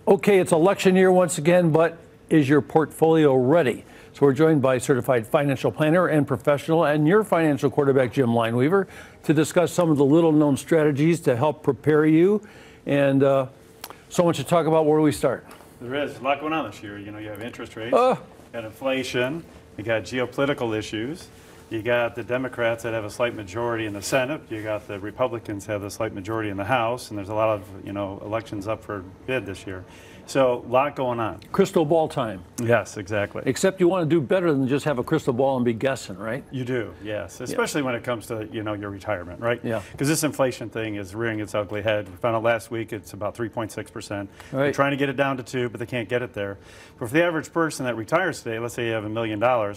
Okay, it's election year once again, but is your portfolio ready? So we're joined by certified financial planner and professional and your financial quarterback, Jim Lineweaver, to discuss some of the little-known strategies to help prepare you. And so much to talk about. Where do we start? There is a lot going on this year. You know, you have interest rates, you got inflation, you got geopolitical issues, you got the Democrats that have a slight majority in the Senate, you got the Republicans have a slight majority in the House, and there's a lot of, elections up for bid this year. So a lot going on. Crystal ball time. Yes, exactly. Except you want to do better than just have a crystal ball and be guessing, right? You do, yes. Especially when it comes to, your retirement, right? Yeah. Because this inflation thing is rearing its ugly head. We found out last week it's about 3.6%. Right. They're trying to get it down to 2, but they can't get it there. But for the average person that retires today, let's say you have $1 million,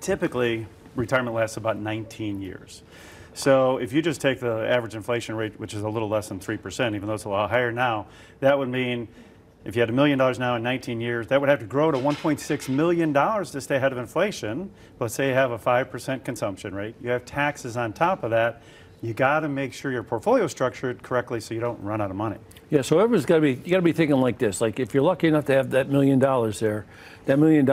typically retirement lasts about 19 years. So if you just take the average inflation rate, which is a little less than 3%, even though it's a lot higher now, that would mean if you had $1 million now in 19 years, that would have to grow to $1.6 million to stay ahead of inflation. Let's say you have a 5% consumption rate. You have taxes on top of that. You got to make sure your portfolio is structured correctly so you don't run out of money. Yeah, so everyone's got to be, you got to be thinking like this. Like if you're lucky enough to have that $1 million there, that $1 million,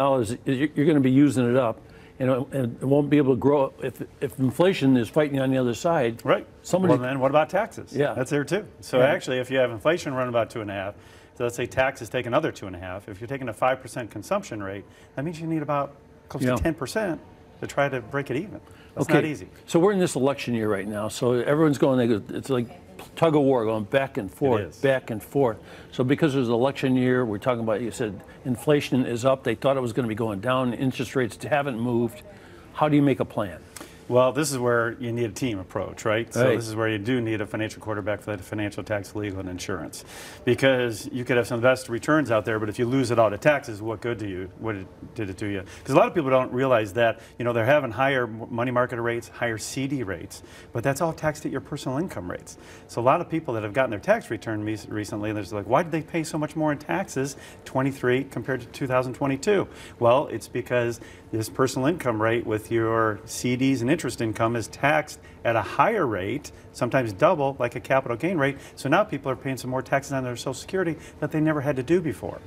you're going to be using it up. And it won't be able to grow if inflation is fighting on the other side. Right. Well, then what about taxes? Yeah. That's there too. So actually, if you have inflation running about 2.5, so let's say taxes take another 2.5. If you're taking a 5% consumption rate, that means you need about close to 10% to try to break it even. That's not easy. So we're in this election year right now. So everyone's going, it's like tug of war going back and forth, back and forth. So because there's an election year, we're talking about, you said inflation is up. They thought it was going to be going down. Interest rates haven't moved. How do you make a plan? Well, this is where you need a team approach, right? So this is where you do need a financial quarterback for the financial, tax, legal, and insurance. Because you could have some of the best returns out there, but if you lose it all to taxes, what good do you, did it do you? Because a lot of people don't realize that, they're having higher money market rates, higher CD rates, but that's all taxed at your personal income rates. So a lot of people that have gotten their tax return recently, they're like, why did they pay so much more in taxes 23 compared to 2022? Well, it's because this personal income rate with your CDs and interest income is taxed at a higher rate, sometimes double, like a capital gain rate. So now people are paying some more taxes on their Social Security that they never had to do before.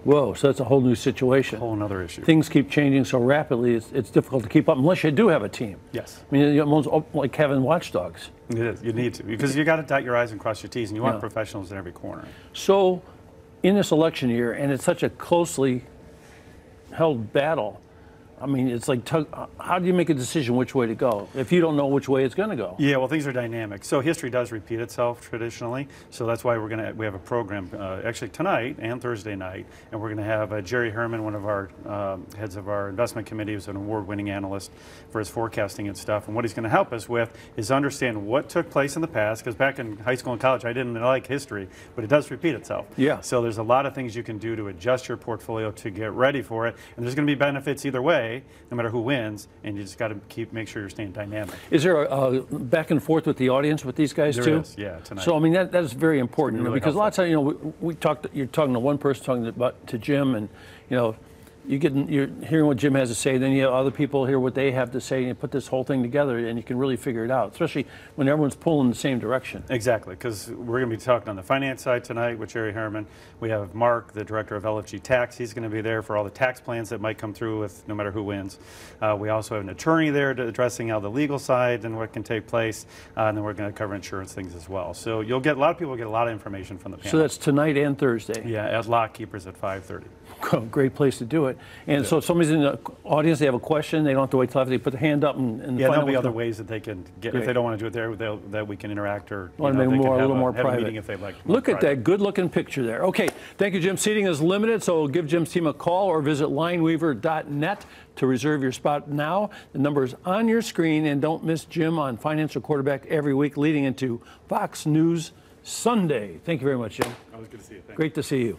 Whoa, so that's a whole new situation. A whole other issue. Things keep changing so rapidly, it's difficult to keep up unless you do have a team. Yes. I mean, you're almost like having watchdogs. It is. You need to, because you got to dot your I's and cross your T's, and you want professionals in every corner. So in this election year, and it's such a closely held battle, I mean, it's like, how do you make a decision which way to go if you don't know which way it's going to go? Yeah, well, things are dynamic. So history does repeat itself traditionally. So that's why we have a program actually tonight and Thursday night, and we're going to have Jerry Herman, one of our heads of our investment committee, who's an award-winning analyst for his forecasting and stuff. And what he's going to help us with is understand what took place in the past. Because back in high school and college, I didn't like history, but it does repeat itself. Yeah. So there's a lot of things you can do to adjust your portfolio to get ready for it, and there's going to be benefits either way, no matter who wins, and you just got to make sure you're staying dynamic. Is there a back and forth with the audience with these guys too? There is, yeah, tonight. So I mean that is very important, really because helpful. a lot of times we talked. You're talking to one person, talking to Jim, and you're hearing what Jim has to say. Then you have other people hear what they have to say, and you put this whole thing together, and you can really figure it out. Especially when everyone's pulling in the same direction. Exactly, because we're going to be talking on the finance side tonight with Jerry Herman. We have Mark, the director of LFG Tax. He's going to be there for all the tax plans that might come through with no matter who wins. We also have an attorney there addressing all the legal side and what can take place, and then we're going to cover insurance things as well. So you'll get a lot of people get a lot of information from the panel. So that's tonight and Thursday. Yeah, at Lock Keepers at 5:30. Great place to do it. And so if somebody's in the audience, they have a question, they don't have to wait till after they put their hand up and there'll be other ways that they can get, if they don't want to do it there, that we can interact, or want to make it a little more private. A meeting if they'd like. Look at that good-looking picture there. Okay, thank you, Jim. Seating is limited, so give Jim's team a call or visit lineweaver.net to reserve your spot now. The number is on your screen, and don't miss Jim on Financial Quarterback every week leading into Fox News Sunday. Thank you very much, Jim. Always good to see you. Thanks. Great to see you.